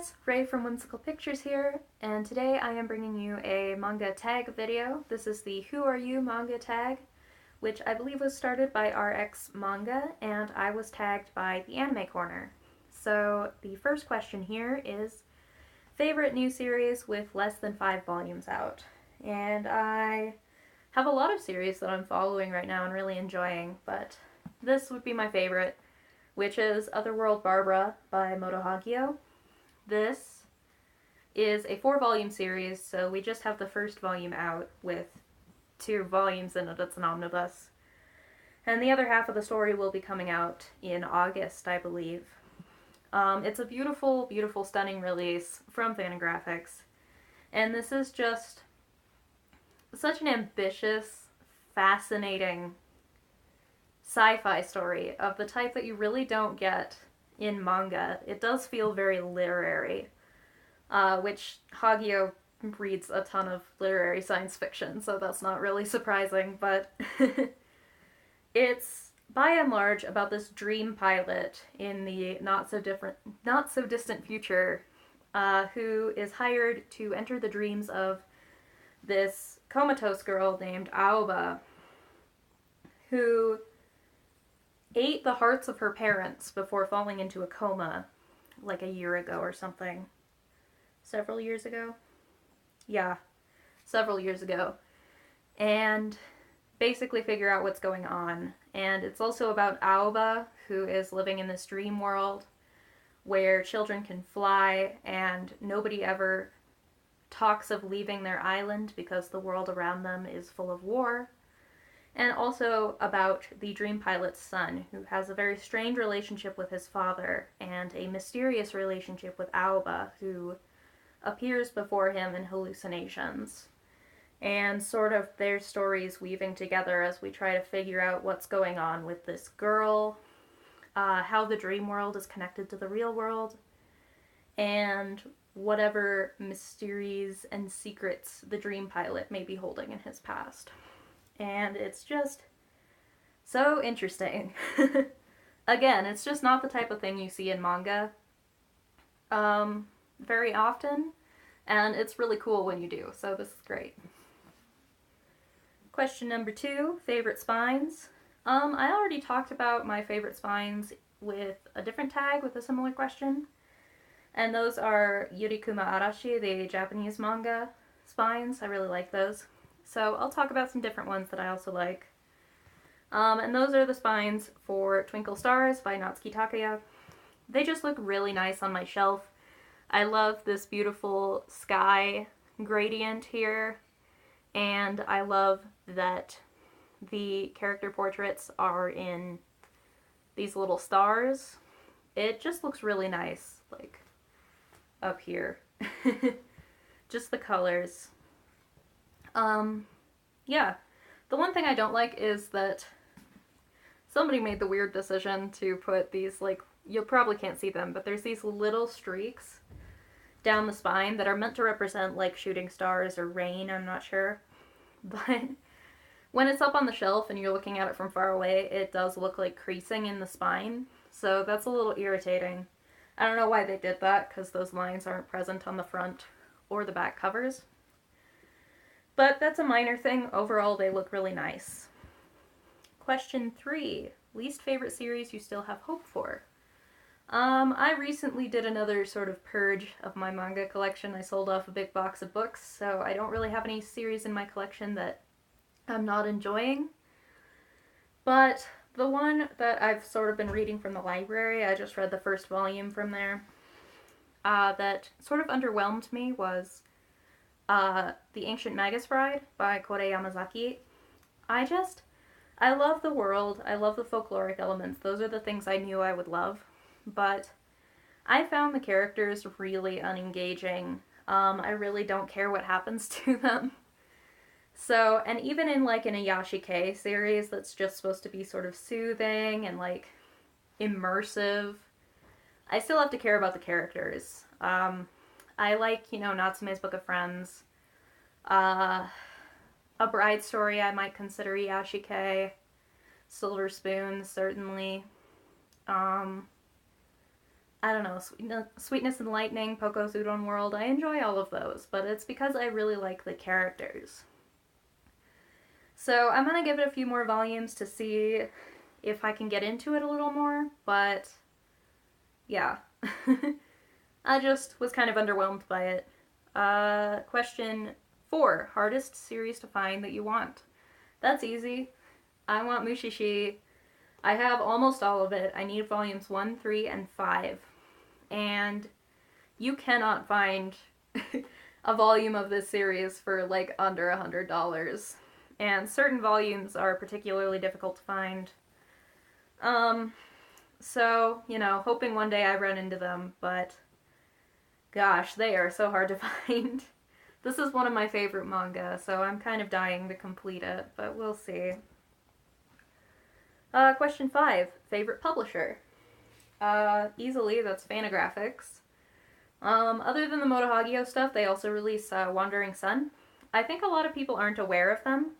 guys, Ray from Whimsical Pictures here, and today I am bringing you a manga tag video. This is the Who Are You manga tag, which I believe was started by RX Manga, and I was tagged by the Anime Corner. So the first question here is, favorite new series with less than 5 volumes out? And I have a lot of series that I'm following right now and really enjoying, but this would be my favorite, which is Otherworld Barbara by Moto Hagio. This is a 4-volume series, so we just have the first volume out with 2 volumes in it. It's an omnibus. And the other half of the story will be coming out in August, I believe. It's a beautiful, beautiful, stunning release from Fantagraphics. And this is just such an ambitious, fascinating sci-fi story of the type that you really don't get in manga. It does feel very literary, which Hagio reads a ton of literary science fiction, so that's not really surprising, but it's by and large about this dream pilot in the not so distant future, who is hired to enter the dreams of this comatose girl named Aoba, who ate the hearts of her parents before falling into a coma like a year ago or something. Several years ago? Yeah, several years ago. And basically figure out what's going on. And it's also about Aoba, who is living in this dream world where children can fly and nobody ever talks of leaving their island because the world around them is full of war. And also about the dream pilot's son, who has a very strained relationship with his father and a mysterious relationship with Aoba, who appears before him in hallucinations. And sort of their stories weaving together as we try to figure out what's going on with this girl, how the dream world is connected to the real world, and whatever mysteries and secrets the dream pilot may be holding in his past. And it's just so interesting. Again, it's just not the type of thing you see in manga very often, and it's really cool when you do, so this is great. Question number 2, favorite spines. I already talked about my favorite spines with a different tag with a similar question, and those are Yurikuma Arashi, the Japanese manga spines. I really like those. So I'll talk about some different ones that I also like. And those are the spines for Twinkle Stars by Natsuki Takaya. They just look really nice on my shelf. I love this beautiful sky gradient here, and I love that the character portraits are in these little stars. It just looks really nice, like, up here. Just the colors. Yeah. The one thing I don't like is that somebody made the weird decision to put these, like, you probably can't see them, but there's these little streaks down the spine that are meant to represent, like, shooting stars or rain, I'm not sure. But when it's up on the shelf and you're looking at it from far away, it does look like creasing in the spine, so that's a little irritating. I don't know why they did that, because those lines aren't present on the front or the back covers. But that's a minor thing. Overall, they look really nice. Question 3. Least favorite series you still have hope for? I recently did another sort of purge of my manga collection. I sold off a big box of books, so I don't really have any series in my collection that I'm not enjoying. But the one that I've sort of been reading from the library, I just read the first volume from there, that sort of underwhelmed me was The Ancient Magus Bride by Kore Yamazaki. I love the world, I love the folkloric elements, those are the things I knew I would love, but I found the characters really unengaging. I really don't care what happens to them. So, and even in like an Ayashike series that's just supposed to be sort of soothing and like immersive, I still have to care about the characters. I like, Natsume's Book of Friends. A Bride Story I might consider Yashike. Silver Spoon, certainly. I don't know, Sweetness and Lightning, Poco's Udon World, I enjoy all of those, but it's because I really like the characters. So I'm going to give it a few more volumes to see if I can get into it a little more, but yeah. I just was kind of underwhelmed by it. Question 4. Hardest series to find that you want. That's easy. I want Mushishi. I have almost all of it. I need volumes 1, 3, and 5. And you cannot find a volume of this series for like under $100. And certain volumes are particularly difficult to find. So, you know, hoping one day I run into them, but gosh, they are so hard to find. This is one of my favorite manga, so I'm kind of dying to complete it, but we'll see. Question 5. Favorite publisher? Easily, that's Fantagraphics. Other than the Moto Hagio stuff, they also release Wandering Sun. I think a lot of people aren't aware of them,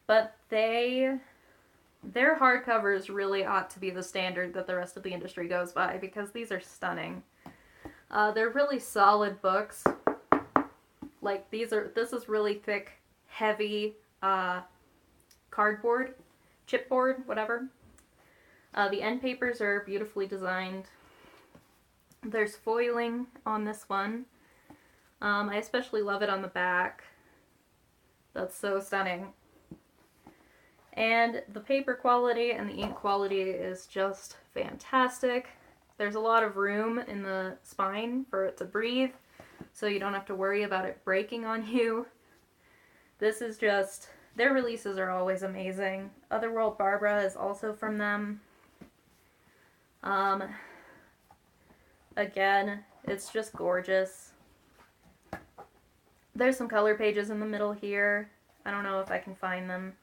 but their hardcovers really ought to be the standard that the rest of the industry goes by, because these are stunning. They're really solid books. Like, this is really thick, heavy, cardboard, chipboard, whatever. The end papers are beautifully designed. There's foiling on this one. I especially love it on the back. That's so stunning. And the paper quality and the ink quality is just fantastic. There's a lot of room in the spine for it to breathe, so you don't have to worry about it breaking on you. This is just, their releases are always amazing. Otherworld Barbara is also from them. Again, it's just gorgeous. There's some color pages in the middle here. I don't know if I can find them.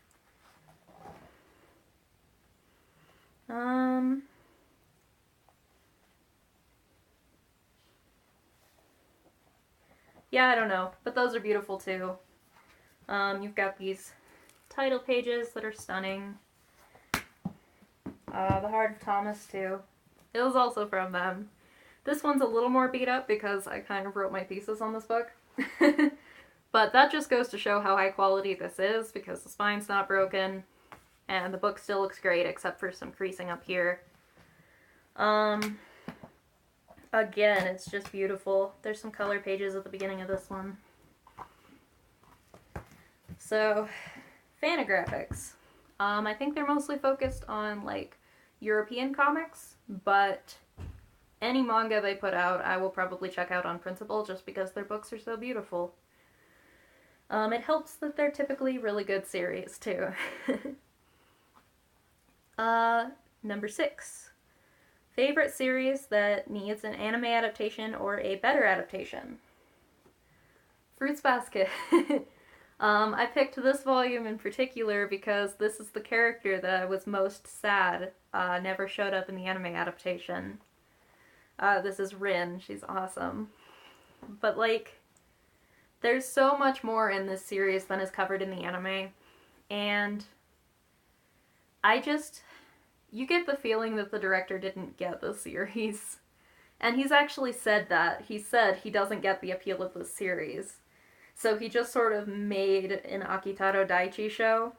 Yeah, I don't know, but those are beautiful too. You've got these title pages that are stunning. The Heart of Thomas too. It was also from them. This one's a little more beat up because I kind of wrote my thesis on this book. But that just goes to show how high quality this is, because the spine's not broken and the book still looks great except for some creasing up here. Again, it's just beautiful. There's some color pages at the beginning of this one. So, Fantagraphics. I think they're mostly focused on, like, European comics, but any manga they put out, I will probably check out on principle just because their books are so beautiful. It helps that they're typically really good series, too. Number 6. Favorite series that needs an anime adaptation or a better adaptation? Fruits Basket. I picked this volume in particular because this is the character that I was most sad never showed up in the anime adaptation. This is Rin. She's awesome. But, like, there's so much more in this series than is covered in the anime, and you get the feeling that the director didn't get the series. And he's actually said that. He said he doesn't get the appeal of this series. So he just sort of made an Akitaro Daichi show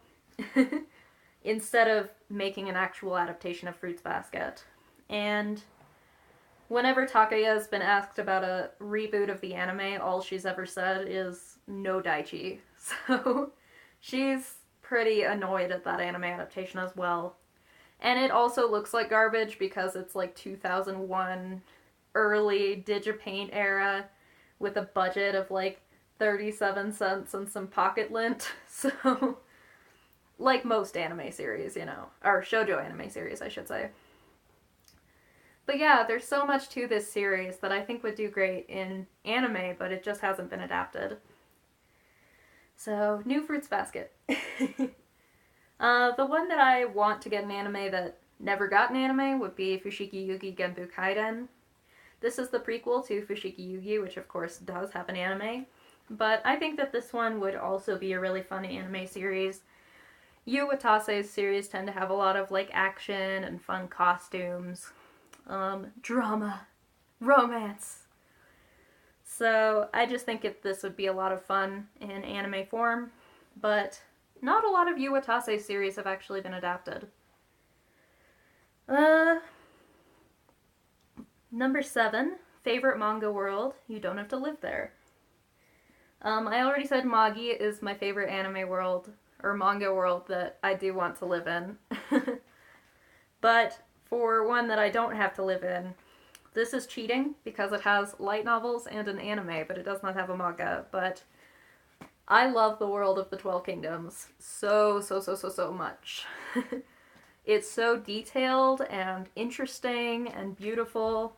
instead of making an actual adaptation of Fruits Basket. And whenever Takaya has been asked about a reboot of the anime, all she's ever said is no Daichi. So she's pretty annoyed at that anime adaptation as well. And it also looks like garbage because it's like 2001 early Digipaint era with a budget of like 37 cents and some pocket lint. So, like most anime series, you know. Or shoujo anime series, I should say. But yeah, there's so much to this series that I think would do great in anime, but it just hasn't been adapted. So, new Fruits Basket. The one that I want to get an anime that never got an anime would be Fushigi Yugi Genbu Kaiden. This is the prequel to Fushigi Yugi, which of course does have an anime. But I think that this one would also be a really fun anime series. Yu Watase's series tend to have a lot of like action and fun costumes. Drama. Romance! So I just think this would be a lot of fun in anime form, but not a lot of Yu Watase series have actually been adapted. Number 7, favorite manga world. You don't have to live there. I already said Magi is my favorite anime world, or manga world that I do want to live in. But for one that I don't have to live in, this is cheating because it has light novels and an anime, but it does not have a manga. But I love the world of the 12 Kingdoms so much. It's so detailed and interesting and beautiful.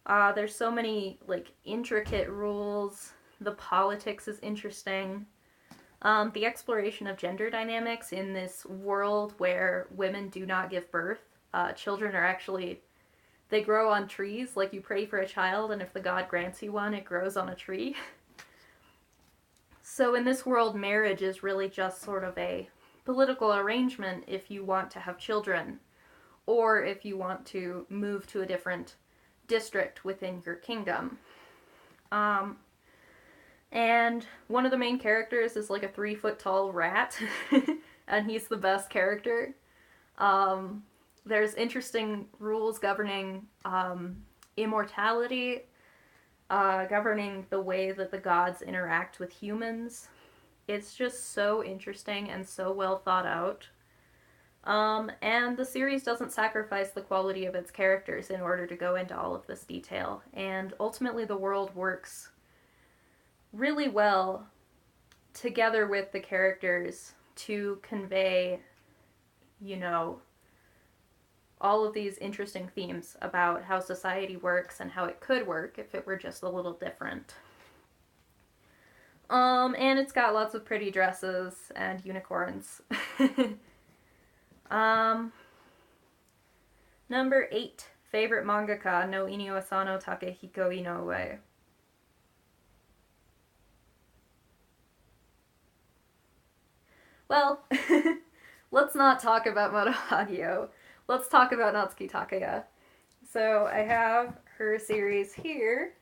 There's so many like intricate rules. The politics is interesting. The exploration of gender dynamics in this world where women do not give birth. Children are actually, they grow on trees. Like you pray for a child, and if the god grants you one, it grows on a tree. So in this world, marriage is really just sort of a political arrangement if you want to have children, or if you want to move to a different district within your kingdom. And one of the main characters is like a 3-foot tall rat, and he's the best character. There's interesting rules governing immortality, governing the way that the gods interact with humans. It's just so interesting and so well thought out. And the series doesn't sacrifice the quality of its characters in order to go into all of this detail. And ultimately the world works really well together with the characters to convey, you know, all of these interesting themes about how society works and how it could work if it were just a little different. And it's got lots of pretty dresses and unicorns. Number 8, favorite mangaka, no Inio Asano, Takehiko Inoue. Well, let's not talk about Moto Hagio. Let's talk about Natsuki Takaya. So I have her series here,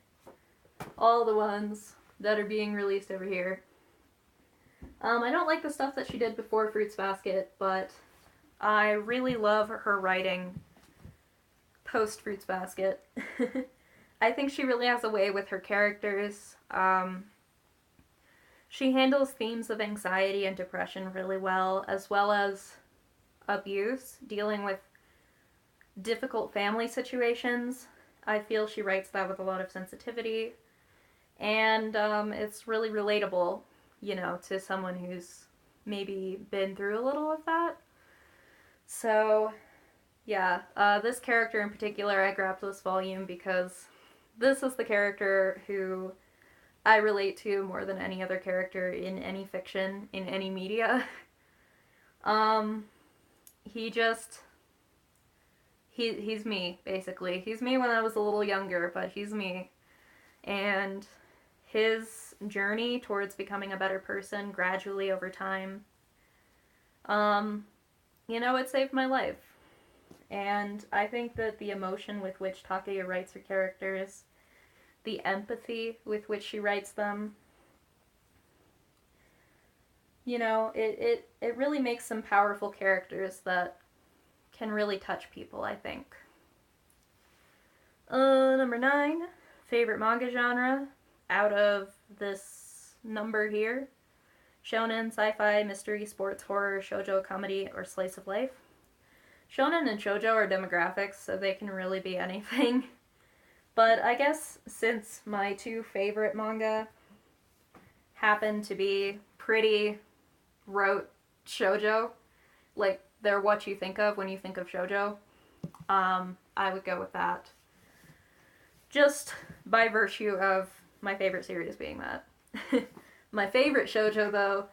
all the ones that are being released over here. I don't like the stuff that she did before Fruits Basket, but I really love her writing post Fruits Basket. I think she really has a way with her characters. She handles themes of anxiety and depression really well as abuse, dealing with difficult family situations. I feel she writes that with a lot of sensitivity, and it's really relatable, you know, to someone who's maybe been through a little of that. So, yeah, this character in particular, I grabbed this volume because this is the character who I relate to more than any other character in any fiction, in any media. He's me, basically. He's me when I was a little younger, but he's me. And his journey towards becoming a better person gradually over time, you know, it saved my life. And I think that the emotion with which Takaya writes her characters, the empathy with which she writes them, you know, it really makes some powerful characters that can really touch people, I think. Number 9, favorite manga genre out of this number here. Shonen, sci-fi, mystery, sports, horror, shoujo, comedy, or slice of life. Shonen and shoujo are demographics, so they can really be anything. But I guess since my 2 favorite manga happen to be pretty rote shoujo, like they're what you think of when you think of shoujo, I would go with that. Just by virtue of my favorite series being that. My favorite shoujo, though,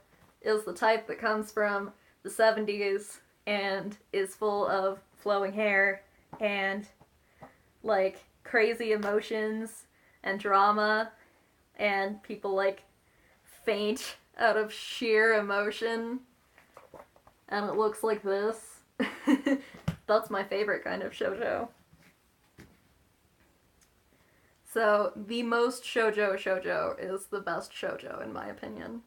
is the type that comes from the 70s and is full of flowing hair and, like, crazy emotions and drama, and people, like, faint out of sheer emotion, and it looks like this. That's my favorite kind of shoujo. So the most shoujo is the best shoujo in my opinion.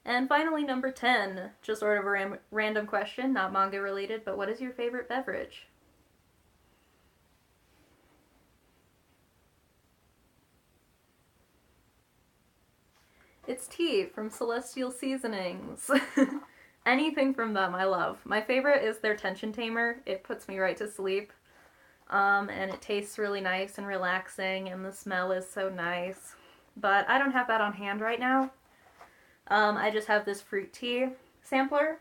And finally, number 10, just sort of a random question, not manga related, but what is your favorite beverage? It's tea from Celestial Seasonings. Anything from them I love. My favorite is their tension tamer. It puts me right to sleep. And it tastes really nice and relaxing, and the smell is so nice. But I don't have that on hand right now. I just have this fruit tea sampler,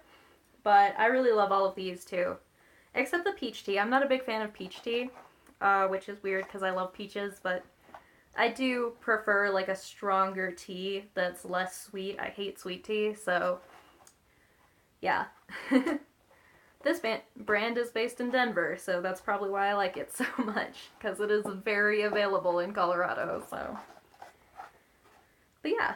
but I really love all of these too. Except the peach tea. I'm not a big fan of peach tea, which is weird because I love peaches, but I do prefer like a stronger tea that's less sweet. I hate sweet tea, so yeah. This brand is based in Denver, so that's probably why I like it so much, because it is very available in Colorado, so. But yeah,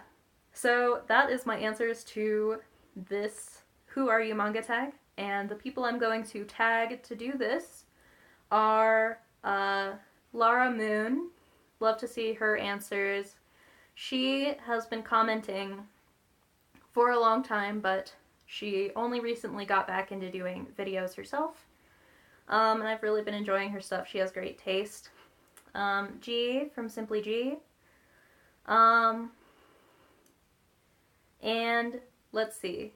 so that is my answers to this Who Are You Manga Tag, and the people I'm going to tag to do this are Lara Moon. Love to see her answers. She has been commenting for a long time, but she only recently got back into doing videos herself. And I've really been enjoying her stuff. She has great taste. G from SimplyGee. And let's see.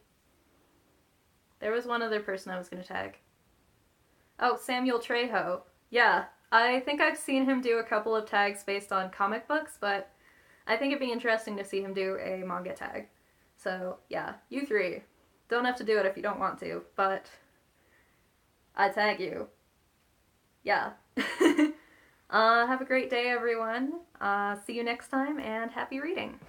There was one other person I was going to tag. Oh, Samuel Trejo. Yeah, I think I've seen him do a couple of tags based on comic books, but I think it'd be interesting to see him do a manga tag. So, yeah, you three. Don't have to do it if you don't want to, but I tag you. Yeah. Have a great day, everyone. See you next time, and happy reading.